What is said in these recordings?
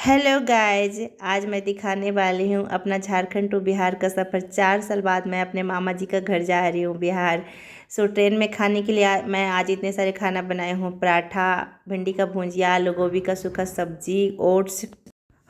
Hello guys, आज मैं दिखाने वाली हूँ अपना झारखंड टू बिहार का सफ़र। 4 साल बाद मैं अपने मामा जी का घर जा रही हूँ बिहार। ट्रेन में खाने के लिए मैं आज इतने सारे खाना बनाए हूँ। पराठा, भिंडी का भुजिया, आलू गोभी का सूखा सब्जी, ओट्स।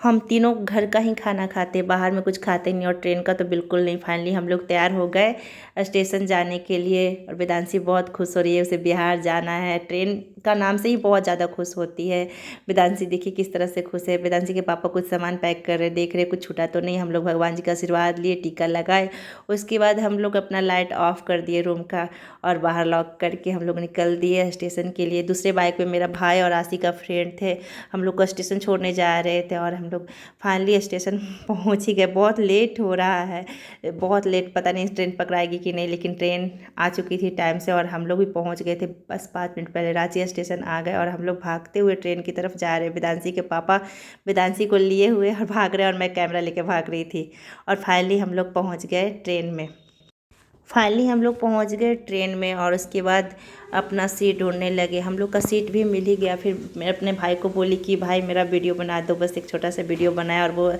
हम तीनों घर का ही खाना खाते, बाहर में कुछ खाते नहीं, और ट्रेन का तो बिल्कुल नहीं। फाइनली हम लोग तैयार हो गए स्टेशन जाने के लिए, और वेदांशी बहुत खुश हो रही है, उसे बिहार जाना है। ट्रेन का नाम से ही बहुत ज़्यादा खुश होती है। वेदांशी देखिए किस तरह से खुश है। वेदांशी के पापा कुछ सामान पैक कर रहे, देख रहे कुछ छूटा तो नहीं। हम लोग भगवान जी का आशीर्वाद लिए, टीका लगाए। उसके बाद हम लोग अपना लाइट ऑफ कर दिए रूम का, और बाहर लॉक करके हम लोग निकल दिए स्टेशन के लिए। दूसरे बाइक पे मेरा भाई और आशी का फ्रेंड थे। हम लोग को स्टेशन छोड़ने जा रहे थे, और हम लोग फाइनली स्टेशन पहुंच ही गए। बहुत लेट हो रहा है, बहुत लेट। पता नहीं ट्रेन पकड़ाएगी कि नहीं, लेकिन ट्रेन आ चुकी थी टाइम से, और हम लोग भी पहुंच गए थे बस 5 मिनट पहले। रांची स्टेशन आ गए, और हम लोग भागते हुए ट्रेन की तरफ जा रहे। वेदांशी के पापा वेदांशी को लिए हुए और भाग रहे, और मैं कैमरा लेके भाग रही थी। और फाइनली हम लोग पहुँच गए ट्रेन में। ट्रेन में, और उसके बाद अपना सीट ढूंढने लगे। हम लोग का सीट भी मिल ही गया। फिर मैं अपने भाई को बोली कि भाई मेरा वीडियो बना दो। बस एक छोटा सा वीडियो बनाया, और वो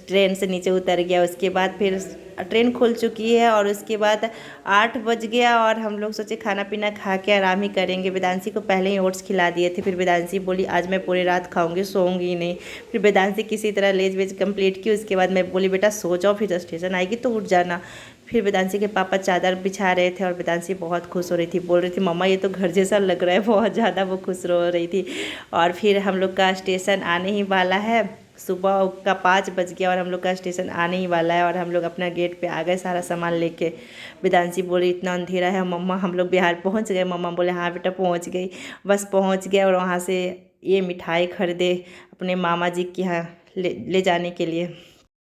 ट्रेन से नीचे उतर गया। उसके बाद फिर ट्रेन खुल चुकी है, और उसके बाद 8 बज गया, और हम लोग सोचे खाना पीना खा के आराम ही करेंगे। वेदांशी को पहले ही ओट्स खिला दिए थे। फिर वेदांशी बोली आज मैं पूरी रात खाऊंगी, सोऊंगी ही नहीं। फिर वेदांशी किसी तरह लेज वेज कंप्लीट की। उसके बाद मैं बोली बेटा सो जाओ, फिर स्टेशन आएगी तो उठ जाना। फिर वेदांशी के पापा चादर बिछा रहे थे, और वेदांशी बहुत खुश हो रही थी, बोल रही थी मम्मा ये तो घर जैसा लग रहा है। बहुत ज़्यादा वो खुश हो रही थी। और फिर हम लोग का स्टेशन आने ही वाला है। सुबह का 5 बज गया, और हम लोग का स्टेशन आने ही वाला है, और हम लोग अपना गेट पे आ गए सारा सामान लेके। वेदांशी बोली इतना अंधेरा है मम्मा, हम लोग बिहार पहुंच गए। मम्मा बोले हाँ बेटा पहुंच गई। बस पहुंच गए, और वहाँ से ये मिठाई खरीदे अपने मामा जी के यहाँ ले जाने के लिए।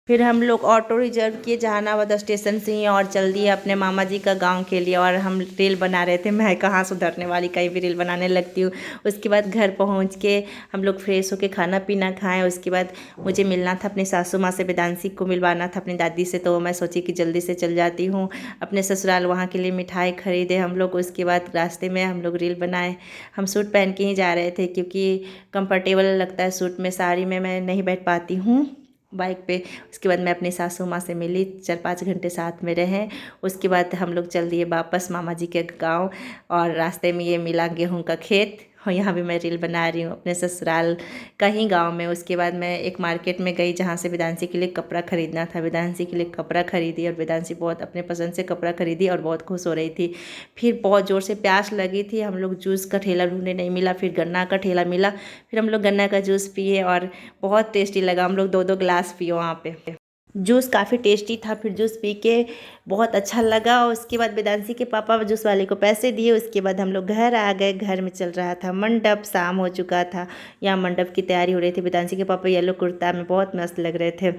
फिर हम लोग ऑटो रिजर्व किए जहानाबाद स्टेशन से ही, और चल दिए अपने मामा जी का गांव के लिए। और हम रील बना रहे थे, मैं कहाँ सुधरने वाली, कहीं भी रील बनाने लगती हूँ। उसके बाद घर पहुँच के हम लोग फ्रेश होके खाना पीना खाएं। उसके बाद मुझे मिलना था अपनी सासू माँ से, वेदांशी को मिलवाना था अपनी दादी से, तो मैं सोची कि जल्दी से चल जाती हूँ अपने ससुराल। वहाँ के लिए मिठाई खरीदे हम लोग। उसके बाद रास्ते में हम लोग रील बनाए। हम सूट पहन के ही जा रहे थे, क्योंकि कंफर्टेबल लगता है सूट में, साड़ी में मैं नहीं बैठ पाती हूँ बाइक पे। उसके बाद मैं अपनी सासू माँ से मिली, 4-5 घंटे साथ में रहे। उसके बाद हम लोग चल दिए वापस मामा जी के गांव, और रास्ते में ये मिला गेहूं का खेत, और यहाँ भी मैं रील बना रही हूँ अपने ससुराल का ही गांव में। उसके बाद मैं एक मार्केट में गई, जहाँ से वेदांशी के लिए कपड़ा खरीदना था। वेदांशी के लिए कपड़ा खरीदी, और वेदांशी बहुत अपने पसंद से कपड़ा खरीदी, और बहुत खुश हो रही थी। फिर बहुत ज़ोर से प्यास लगी थी, हम लोग जूस का ठेला ढूंढे, नहीं मिला। फिर गन्ना का ठेला मिला, फिर हम लोग गन्ना का जूस पिए, और बहुत टेस्टी लगा। हम लोग 2-2 गिलास पिए वहाँ पे। जूस काफ़ी टेस्टी था। फिर जूस पी के बहुत अच्छा लगा। उसके बाद वेदांशी के पापा जूस वाले को पैसे दिए। उसके बाद हम लोग घर आ गए। घर में चल रहा था मंडप, शाम हो चुका था, यहाँ मंडप की तैयारी हो रही थी। वेदांशी के पापा येलो कुर्ता में बहुत मस्त लग रहे थे।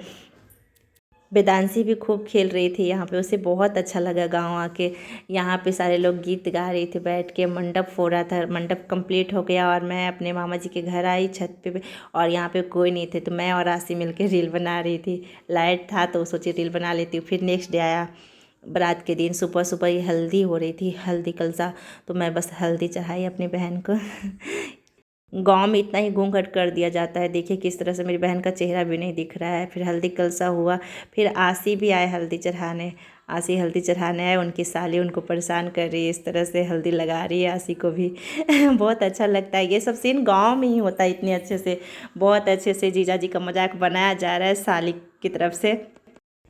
वेदांशी भी खूब खेल रही थी यहाँ पे, उसे बहुत अच्छा लगा गांव आके। यहाँ पे सारे लोग गीत गा रहे थे बैठ के। मंडप हो रहा था, मंडप कंप्लीट हो गया, और मैं अपने मामा जी के घर आई छत पे। और यहाँ पे कोई नहीं थे, तो मैं और आशी मिलके रील बना रही थी। लाइट था तो सोची रील बना लेती हूँ। फिर नेक्स्ट डे आया, बारात के दिन। सुबह सुबह ही हल्दी हो रही थी, हल्दी कलसा, तो मैं बस हल्दी चढ़ाई अपनी बहन को। गांव में इतना ही घूंघट कर दिया जाता है, देखिए किस तरह से मेरी बहन का चेहरा भी नहीं दिख रहा है। फिर हल्दी कलसा हुआ, फिर आशी भी आए हल्दी चढ़ाने। आशी हल्दी चढ़ाने आए, उनकी साली उनको परेशान कर रही है, इस तरह से हल्दी लगा रही है आशी को भी। बहुत अच्छा लगता है, ये सब सीन गांव में ही होता है इतने अच्छे से। बहुत अच्छे से जीजा जी का मजाक बनाया जा रहा है साली की तरफ से।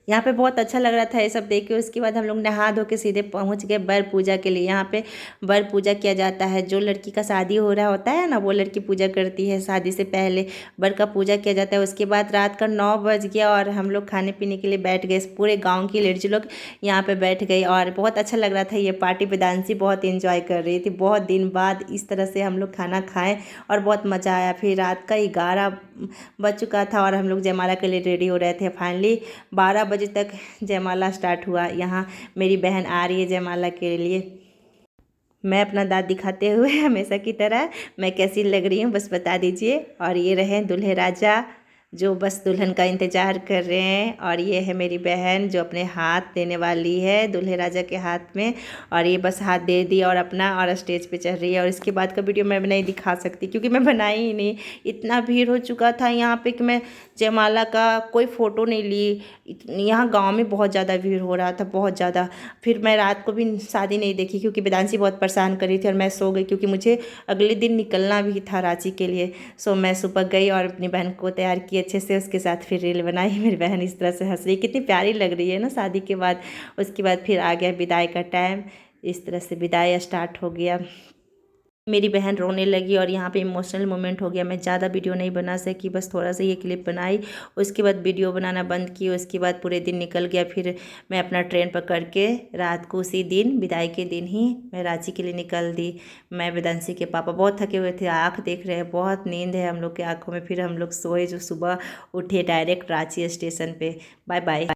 यहाँ पे बहुत अच्छा लग रहा था ये सब देख के। उसके बाद हम लोग नहा धो के सीधे पहुँच गए वर पूजा के लिए। यहाँ पे वर पूजा किया जाता है, जो लड़की का शादी हो रहा होता है ना, वो लड़की पूजा करती है शादी से पहले। वर का पूजा किया जाता है। उसके बाद रात का 9 बज गया, और हम लोग खाने पीने के लिए बैठ गए। पूरे गाँव की लड़की लोग यहाँ पे बैठ गई, और बहुत अच्छा लग रहा था ये पार्टी। वेदांशी बहुत इंजॉय कर रही थी, बहुत दिन बाद इस तरह से हम लोग खाना खाएं, और बहुत मज़ा आया। फिर रात का 11 बज चुका था, और हम लोग जयमाला के लिए रेडी हो रहे थे। फाइनली 12 बजे तक जयमाला स्टार्ट हुआ। यहाँ मेरी बहन आ रही है जयमाला के लिए। मैं अपना दाँत दिखाते हुए हमेशा की तरह मैं कैसी लग रही हूँ बस बता दीजिए। और ये रहे दूल्हे राजा जो बस दुल्हन का इंतज़ार कर रहे हैं। और ये है मेरी बहन जो अपने हाथ देने वाली है दूल्हे राजा के हाथ में, और ये बस हाथ दे दी और अपना और स्टेज पे चढ़ रही है। और इसके बाद का वीडियो मैं नहीं दिखा सकती क्योंकि मैं बनाई ही नहीं, इतना भीड़ हो चुका था यहाँ पे कि मैं जयमाला का कोई फ़ोटो नहीं ली। यहाँ गांव में बहुत ज़्यादा भीड़ हो रहा था, बहुत ज़्यादा। फिर मैं रात को भी शादी नहीं देखी क्योंकि वेदांशी बहुत परेशान कर रही थी और मैं सो गई क्योंकि मुझे अगले दिन निकलना भी था रांची के लिए। सो मैं सुबह गई और अपनी बहन को तैयार की अच्छे से, उसके साथ फिर रील बनाई। मेरी बहन इस तरह से हंस रही, कितनी प्यारी लग रही है ना शादी के बाद। उसके बाद फिर आ गया विदाई का टाइम, इस तरह से विदाई स्टार्ट हो गया। मेरी बहन रोने लगी और यहाँ पे इमोशनल मोमेंट हो गया। मैं ज़्यादा वीडियो नहीं बना सकी, बस थोड़ा सा ये क्लिप बनाई। उसके बाद वीडियो बनाना बंद की। उसके बाद पूरे दिन निकल गया। फिर मैं अपना ट्रेन पकड़ के रात को उसी दिन विदाई के दिन ही मैं रांची के लिए निकल दी। मैं वेदांशी के पापा बहुत थके हुए थे, आँख देख रहे हैं, बहुत नींद है हम लोग के आँखों में। फिर हम लोग सोए, जो सुबह उठे डायरेक्ट रांची स्टेशन पर। Bye bye.